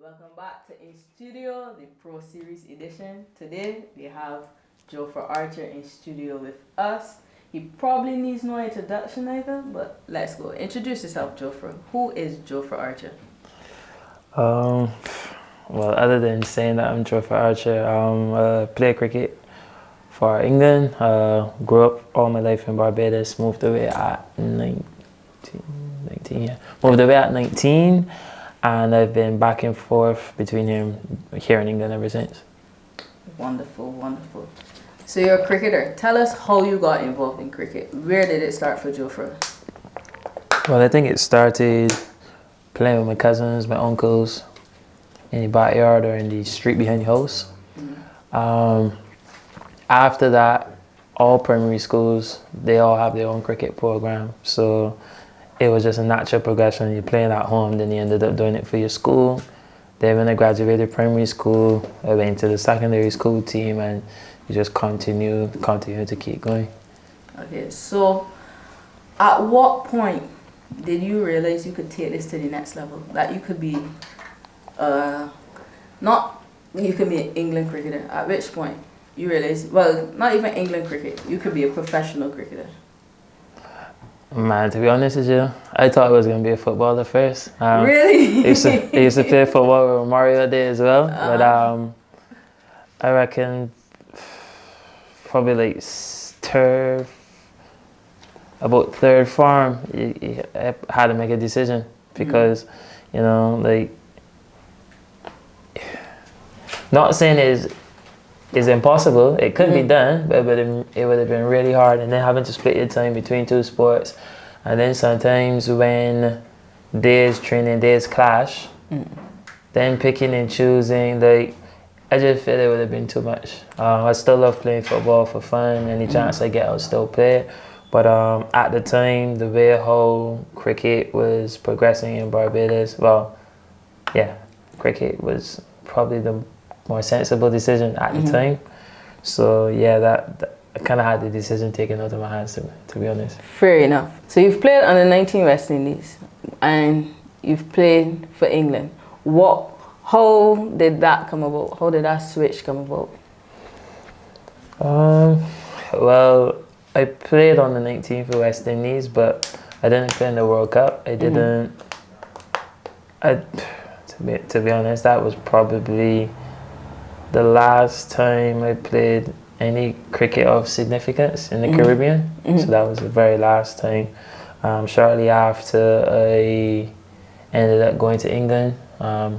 Welcome back to In Studio, the Pro Series edition. Today we have Jofra Archer in studio with us. He probably needs no introduction either, but let's go. Introduce yourself, Jofra. Who is Jofra Archer? Um, well, other than saying that I'm Jofra Archer, I play cricket for England. Grew up all my life in Barbados. Moved away at 19, yeah. Moved away at 19, and I've been back and forth between here in England ever since. Wonderful, wonderful. So you're a cricketer. Tell us how you got involved in cricket. Where did it start for Jofra? Well, I think it started playing with my cousins, my uncles, in the backyard or in the street behind the house. After that, all primary schools, they all have their own cricket program. So it was just a natural progression. You're playing at home, then you ended up doing it for your school. Then when I graduated primary school, I went to the secondary school team, and you just continue to keep going. Okay, so at what point did you realize you could take this to the next level? That you could be, not you could be an England cricketer. At which point you realize, well, not even England cricket, you could be a professional cricketer? Man, to be honest with you, I thought I was going to be a footballer first. Really? I used to play football with Mario Day as well, but I reckon probably like about third form, I had to make a decision because, you know, like, not saying it's impossible. It could be done, but it would have been really hard. And then having to split your time between two sports, and then sometimes when training days clash, then picking and choosing, like, I just feel it would have been too much. I still love playing football for fun. Any chance I get, I'll still play it. But at the time, the way how cricket was progressing in Barbados, well, yeah, cricket was probably the more sensible decision at the time. So yeah, that I kind of had the decision taken out of my hands, to be honest. Fair enough. So you've played on the 19 West Indies, and you've played for England. How did that come about? How did that switch come about? Well, I played on the 19 for West Indies, but I didn't play in the World Cup. I didn't. To be honest, that was probably the last time I played any cricket of significance in the Caribbean. So that was the very last time. Shortly after, I ended up going to England. I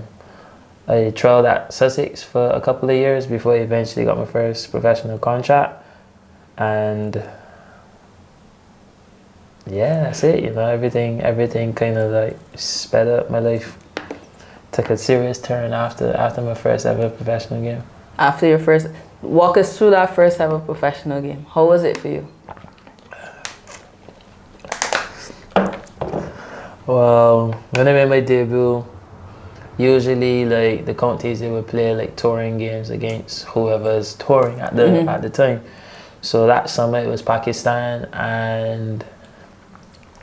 trialled at Sussex for a couple of years before I eventually got my first professional contract. And yeah, that's it. You know, everything kind of like sped up. My life took a serious turn after my first ever professional game. After your first, walk us through that first ever professional game. How was it for you? Well, when I made my debut, usually like the counties, they would play like touring games against whoever's touring at the time. So that summer it was Pakistan and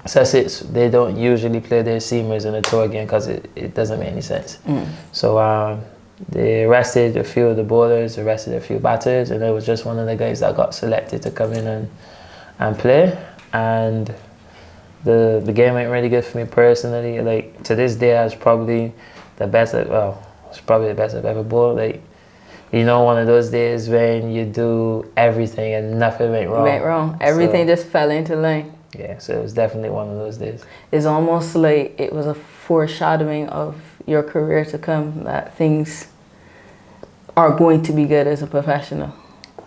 Sussex. They don't usually play their seamers in a tour game because it doesn't make any sense. So they rested a few of the bowlers, arrested a few batters, and I was just one of the guys that got selected to come in and play. And the game went really good for me personally. Like, to this day, I was probably the best. It's probably the best I've ever bowled. Like, you know, one of those days when you do everything and nothing went wrong. Everything just fell into line. Yeah, so it was definitely one of those days. It's almost like it was a foreshadowing of your career to come, that things are going to be good as a professional.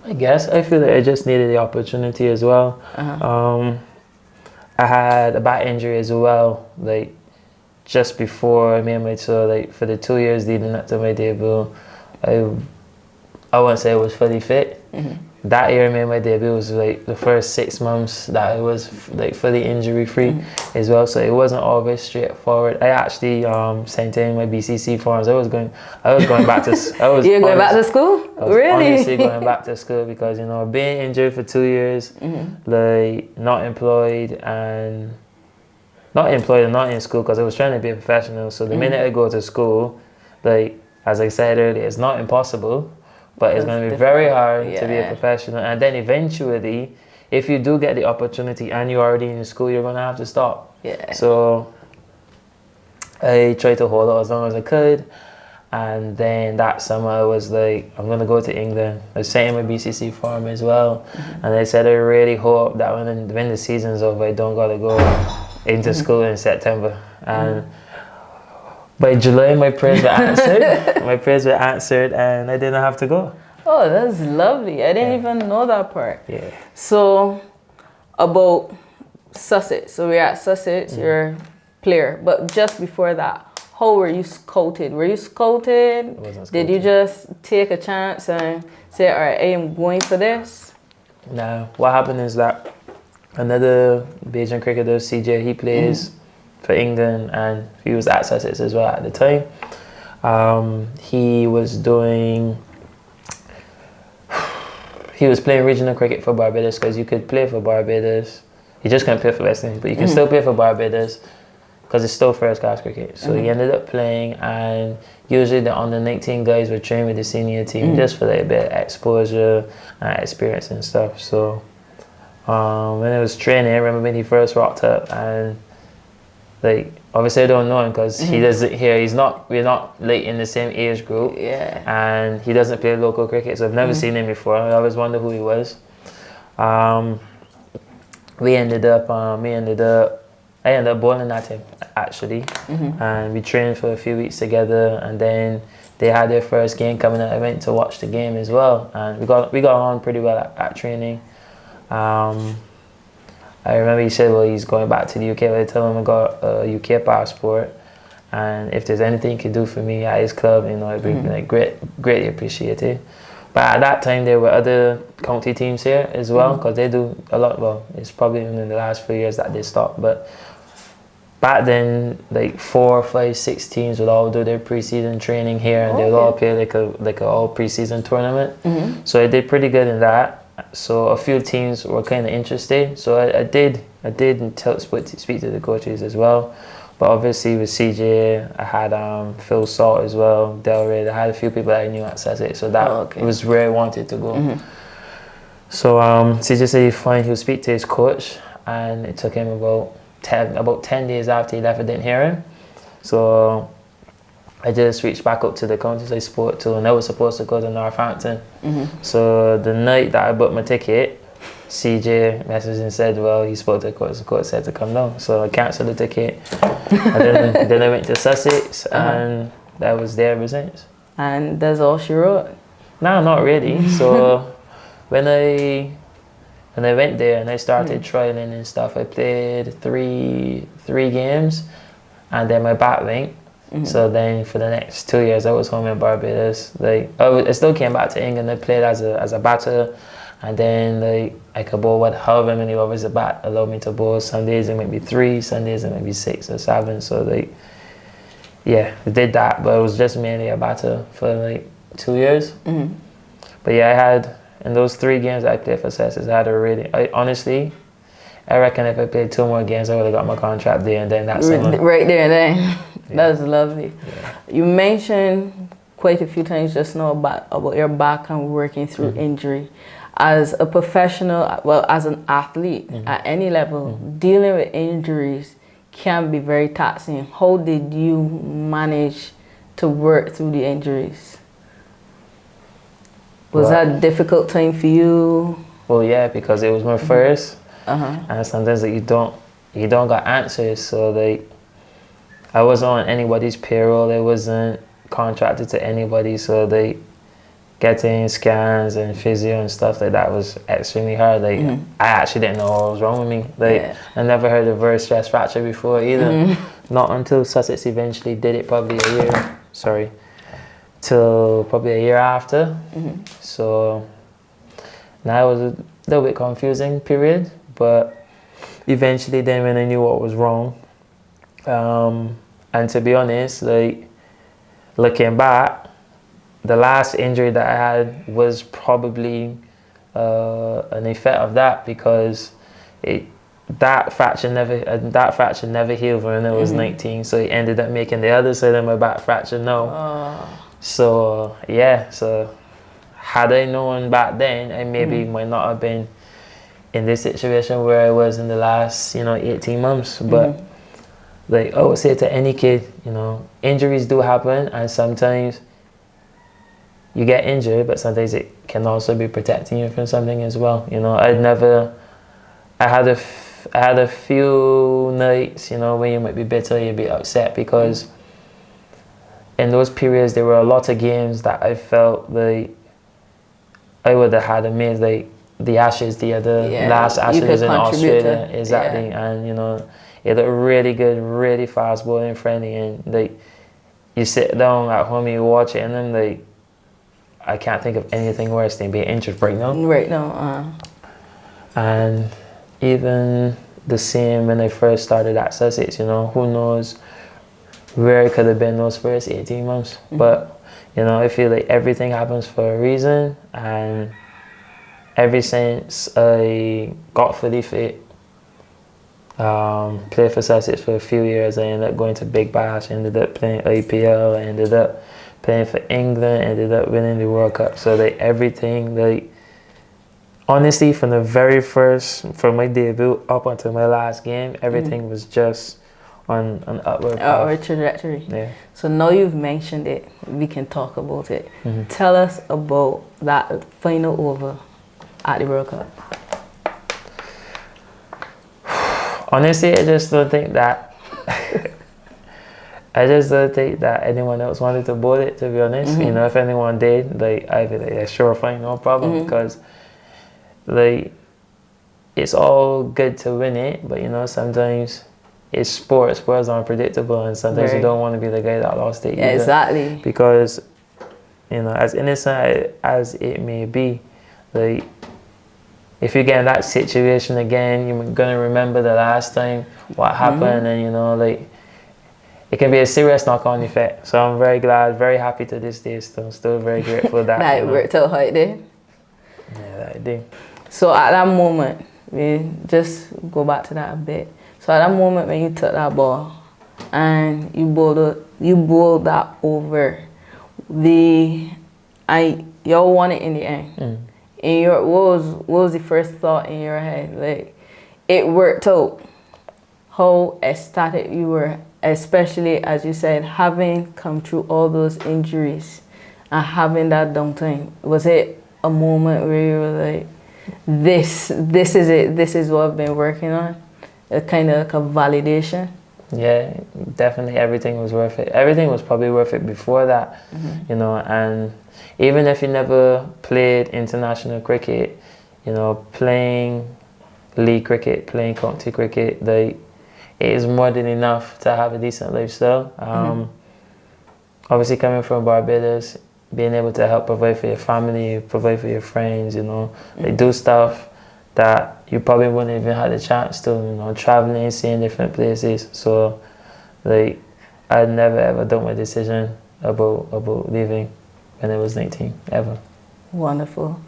I guess. I feel like I just needed the opportunity as well. I had a back injury as well, like just before I made my tour. Like for the 2 years leading up to my debut, I wouldn't say I was fully fit. That year I made my debut was like the first 6 months that I was like fully injury free as well. So it wasn't always straightforward. I actually sent in my BCC forms. I was going back to. You're going back to school? I was Really? honestly going back to school because, you know, being injured for 2 years, like not employed and not in school because I was trying to be a professional. So the minute I go to school, like, as I said earlier, it's not impossible, but it's going to be difficult. very hard to be a Yeah. professional. And then eventually, if you do get the opportunity and you're already in school, you're going to have to stop. Yeah. So I tried to hold out as long as I could. And then that summer I was like, I'm going to go to England. I was sent in my BCC form as well. And I said I really hope that when the season's over, I don't got to go into school in September. And by July, my prayers were answered. My prayers were answered, and I didn't have to go. Oh, that's lovely. I didn't even know that part. Yeah. So, about Sussex. So we're at Sussex, you're a player. But just before that, how were you scouted? Were you scouted? I wasn't Did you scouted. just take a chance and say, all right, I am going for this? Now, what happened is that another Bajan cricketer, CJ, he plays for England, and he was at Sussex as well at the time. He was playing regional cricket for Barbados, because you could play for Barbados. You just can't play for West Indies, but you can still play for Barbados because it's still first class cricket. So he ended up playing, and usually the under 19 guys would train with the senior team just for like a bit of exposure and experience and stuff. So when I was training, I remember when he first rocked up, and like, obviously I don't know him because he doesn't here. We're not like in the same age group. Yeah. And he doesn't play local cricket, so I've never seen him before. I always wonder who he was. I ended up bowling at him actually, and we trained for a few weeks together. And then they had their first game coming up. I went to watch the game as well, and we got on pretty well at training. I remember he said, well, he's going back to the UK. I told him I got a UK passport, and if there's anything he could do for me at his club, you know, it'd be like greatly appreciated. But at that time, there were other county teams here as well, because they do a lot. Well, it's probably in the last few years that they stopped, but back then, like 4, 5, 6 teams would all do their pre-season training here, and they'd all play like a all pre-season tournament. So I did pretty good in that. So a few teams were kind of interested. So I did speak to the coaches as well. But obviously with CJ, I had Phil Salt as well, Delray. I had a few people that I knew at Sussex, so that was where I wanted to go. So CJ said he's fine. He'll speak to his coach, and it took him about 10 days after he left. I didn't hear him. So I just reached back up to the counties I spoke to, and I was supposed to go to Northampton. So the night that I booked my ticket, CJ messaged and said, well, he spoke to the coach said to come down. So I cancelled the ticket. And then I went to Sussex, and that was there ever since. And that's all she wrote? No, not really. So when I went there and I started trialing and stuff, I played three games, and then my back went. So then for the next 2 years, I was home in Barbados. Like I still came back to England. I played as a batter, and then like I could bowl however many overs a bat allowed me to bowl. Some days it might be 3, some days it might be 6 or 7. So like, yeah, I did that, but it was just mainly a batter for like 2 years. But yeah, I had in those 3 games I played for Sussex, honestly, I reckon if I played 2 more games, I would have got my contract there and then. That's right there and then. That's lovely. Yeah. You mentioned quite a few times just now about your background working through injury. As a professional, well, as an athlete at any level, dealing with injuries can be very taxing. How did you manage to work through the injuries? Was that a difficult time for you? Well, yeah, because it was my first, and sometimes like, you don't got answers. So like, I wasn't on anybody's payroll. I wasn't contracted to anybody. So they getting scans and physio and stuff like that was extremely hard. Like I actually didn't know what was wrong with me. Like I never heard of reverse stress fracture before either. Not until Sussex eventually did it, till probably a year after. So now it was a little bit confusing period, but eventually then when I knew what was wrong, and to be honest, like looking back, the last injury that I had was probably an effect of that, because that fracture never healed when I was 19. So it ended up making the other side of my back fracture now. So yeah, so had I known back then, I maybe might not have been in this situation where I was in the last, 18 months. But like I would say to any kid, injuries do happen, and sometimes you get injured, but sometimes it can also be protecting you from something as well. I had a few nights, when you might be bitter, you'd be upset, because in those periods there were a lot of games that I felt like I would have had amazed, like the Ashes, the last Ashes in Australia, exactly, and it looked really good, really fast bowling friendly, and like you sit down at home, you watch it, and then like I can't think of anything worse than being injured right now. Right now, And even the same when I first started at Sussex, who knows where it could have been those first 18 months. But, I feel like everything happens for a reason, and ever since I got fully fit, played for Sussex for a few years, I ended up going to Big Bash, ended up playing IPL, I ended up playing for England, ended up winning the World Cup. So like everything, like honestly, from my debut up until my last game, everything was just on an upward trajectory. Yeah. So now you've mentioned it, we can talk about it. Tell us about that final over at the World Cup. Honestly, I just don't think that anyone else wanted to bowl it, to be honest. If anyone did, like I'd be like, yeah, sure, fine, no problem, because like it's all good to win it, but sometimes it's sports are unpredictable, and sometimes you don't want to be the guy that lost it either. Exactly. Because as innocent as it may be, like if you get in that situation again, you're gonna remember the last time what happened, and like it can be a serious knock-on effect. So I'm very glad, very happy to this day. Still very grateful that that it worked out how it did. Yeah, that it did. So at that moment, we just go back to that a bit. So at that moment when you took that ball and you bowled that over, y'all won it in the end. What was the first thought in your head? Like, it worked out. How ecstatic you were, especially as you said, having come through all those injuries and having that downtime. Was it a moment where you were like, this is it, this is what I've been working on? A kind of like a validation? Yeah, definitely everything was worth it. Everything was probably worth it before that, and even if you never played international cricket, playing league cricket, playing county cricket, like, it is more than enough to have a decent lifestyle. Obviously coming from Barbados, being able to help provide for your family, provide for your friends, like do stuff that you probably wouldn't even have the chance to, traveling, seeing different places. So like I'd never ever done my decision about leaving when I was 19, ever. Wonderful.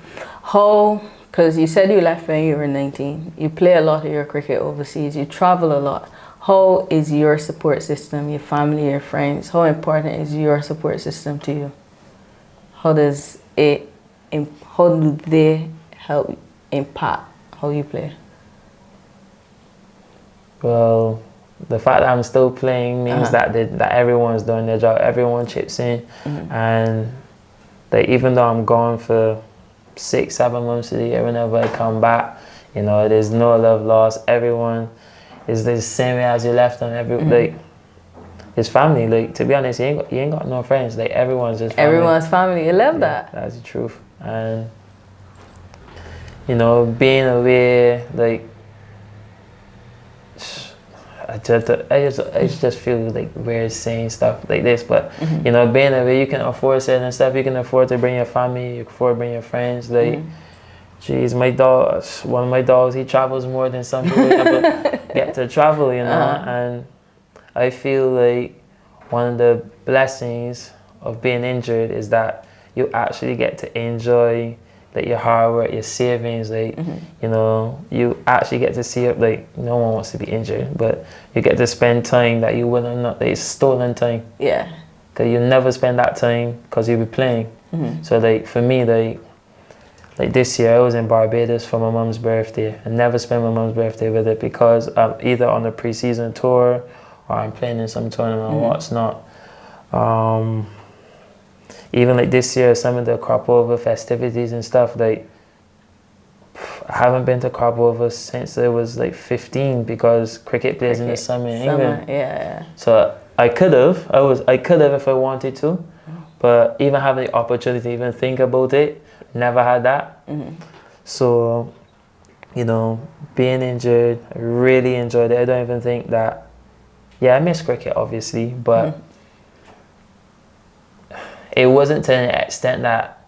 Because you said you left when you were 19, you play a lot of your cricket overseas, you travel a lot. How is your support system, your family, your friends, how important is your support system to you? How do they help impact how you play? Well, the fact that I'm still playing means that everyone's doing their job, everyone chips in, and like even though I'm gone for 6-7 months of the year, whenever I come back, there's no love lost. Everyone is the same way as you left them. Like it's family. Like, to be honest, you ain't got no friends. Like, everyone's just family. Everyone's family. You love that. That's the truth. And being away, like, I just feel like weird saying stuff like this, but being away, you can afford certain stuff. You can afford to bring your family. You can afford to bring your friends. Like, geez, one of my dogs, he travels more than some people ever get to travel. And I feel like one of the blessings of being injured is that you actually get to enjoy like your hard work, your savings, like you know, you actually get to see it. Like no one wants to be injured, but you get to spend time that you wouldn't not. Like, it's stolen time. Yeah. Cause you never spend that time because you'll be playing. So like for me, like this year I was in Barbados for my mom's birthday. I never spent my mom's birthday with it because I'm either on a pre-season tour or I'm playing in some tournament or what's not. Even like this year, some of the crop over festivities and stuff, like I haven't been to crop over since I was like 15 because cricket plays in the summer in England. Yeah. So I could have if I wanted to, but even having the opportunity to even think about it, never had that. So, you know, being injured, I really enjoyed it. I don't even think that, I miss cricket obviously, but it wasn't to an extent that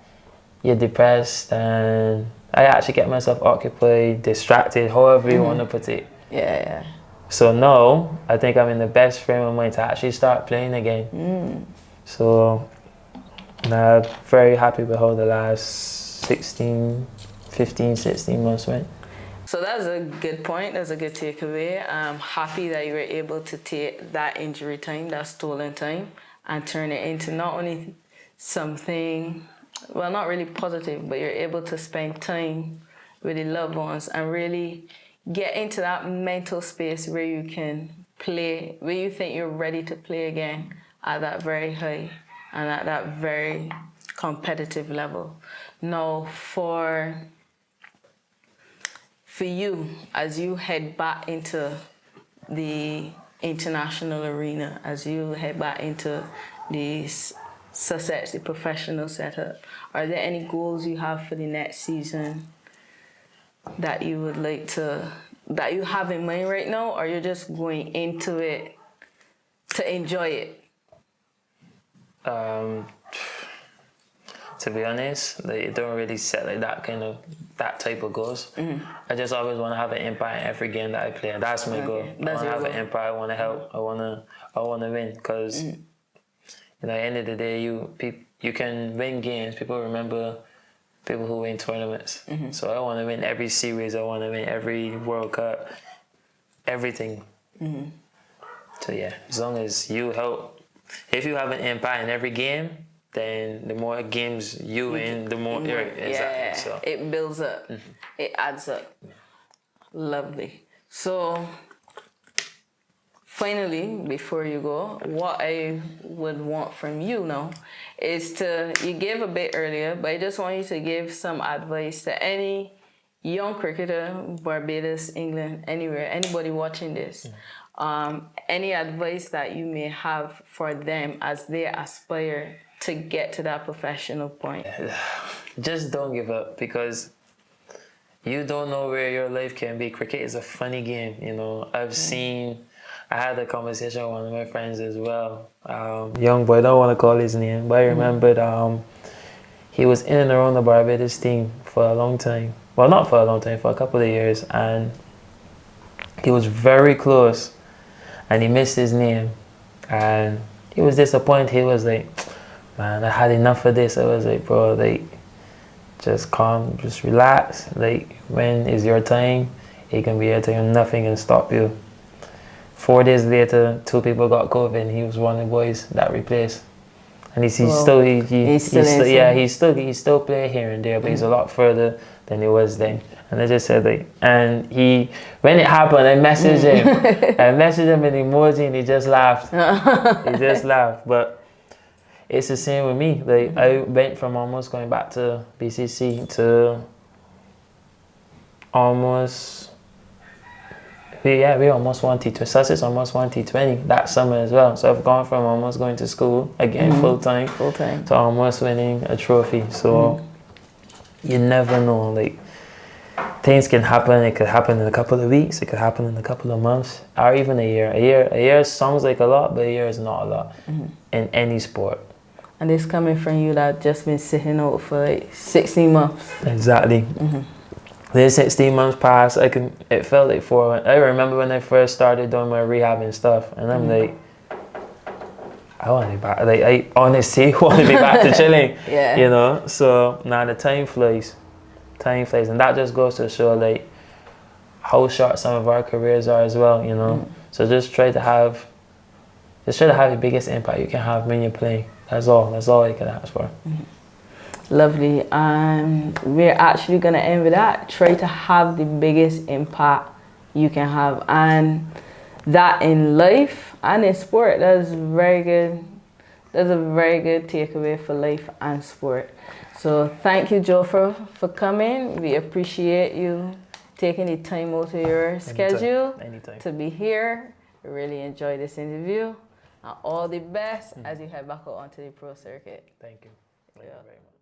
you're depressed, and I actually get myself occupied, distracted, however you want to put it. Yeah. So now, I think I'm in the best frame of mind to actually start playing again. So, now I'm very happy with how the last 15, 16 months went. So that's a good point. That's a good takeaway. I'm happy that you were able to take that injury time, that stolen time, and turn it into not only something, well, not really positive, but you're able to spend time with your loved ones and really get into that mental space where you can play, where you think you're ready to play again at that very high and at that very competitive level. Now, for you, as you head back into the international arena, as you head back into the Sussex, the professional setup, are there any goals you have for the next season that you would like to, that you have in mind right now, or you're just going into it to enjoy it? To be honest, like, it don't really set like that type of goals. I just always want to have an impact in every game that I play. That's my goal. I want to have an impact. I want to help. I want to win, because you know, at the end of the day, you can win games. People remember people who win tournaments. So I want to win every series. I want to win every World Cup, everything. So yeah, as long as you help, if you have an impact in every game, then the more games you win, the more exactly. So it builds up, it adds up. Lovely. So finally, before you go, what I would want from you now is you gave a bit earlier, but I just want you to give some advice to any young cricketer, Barbados, England, anywhere, anybody watching this. Any advice that you may have for them as they aspire to get to that professional point? Just don't give up, because you don't know where your life can be. Cricket is a funny game, you know. I had a conversation with one of my friends as well. Young boy, I don't want to call his name, but I remembered he was in and around the Barbados team for a long time. Well, not for a long time, for a couple of years, and he was very close, and he missed his name, and he was disappointed. He was like, man, I had enough of this. I was like, bro, like, just calm, just relax. Like, when is your time, it can be your time. Nothing can stop you. 4 days later, 2 people got COVID, and he was one of the boys that replaced. And he's still playing here and there, but he's a lot further than he was then. And I just said, like, and when it happened, I messaged him. I messaged him an emoji, and he just laughed. He just laughed. But it's the same with me. Like, I went from almost going back to BCC to almost, we almost won T20. Sussex almost won T20 that summer as well. So I've gone from almost going to school again full time to almost winning a trophy. So you never know. Like, things can happen. It could happen in a couple of weeks. It could happen in a couple of months, or even a year. A year sounds like a lot, but a year is not a lot in any sport. And this coming from you that just been sitting out for like 16 months. Exactly. Then 16 months passed. It felt like 4. I remember when I first started doing my rehab and stuff, and I'm like, I want to be back. Like, I honestly want to be back to chilling. You know. So now the time flies. time flies, and that just goes to show like how short some of our careers are as well, you know. So just try to have the biggest impact you can have when you're playing. That's all you can ask for. Lovely. We're actually gonna end with that. Try to have the biggest impact you can have, and that in life and in sport. That's very good. That's a very good takeaway for life and sport. So thank you, Jofra, for coming. We appreciate you taking the time out of your schedule to be here. We really enjoyed this interview. And all the best as you head back out onto the pro circuit. Thank you. Thank you very much.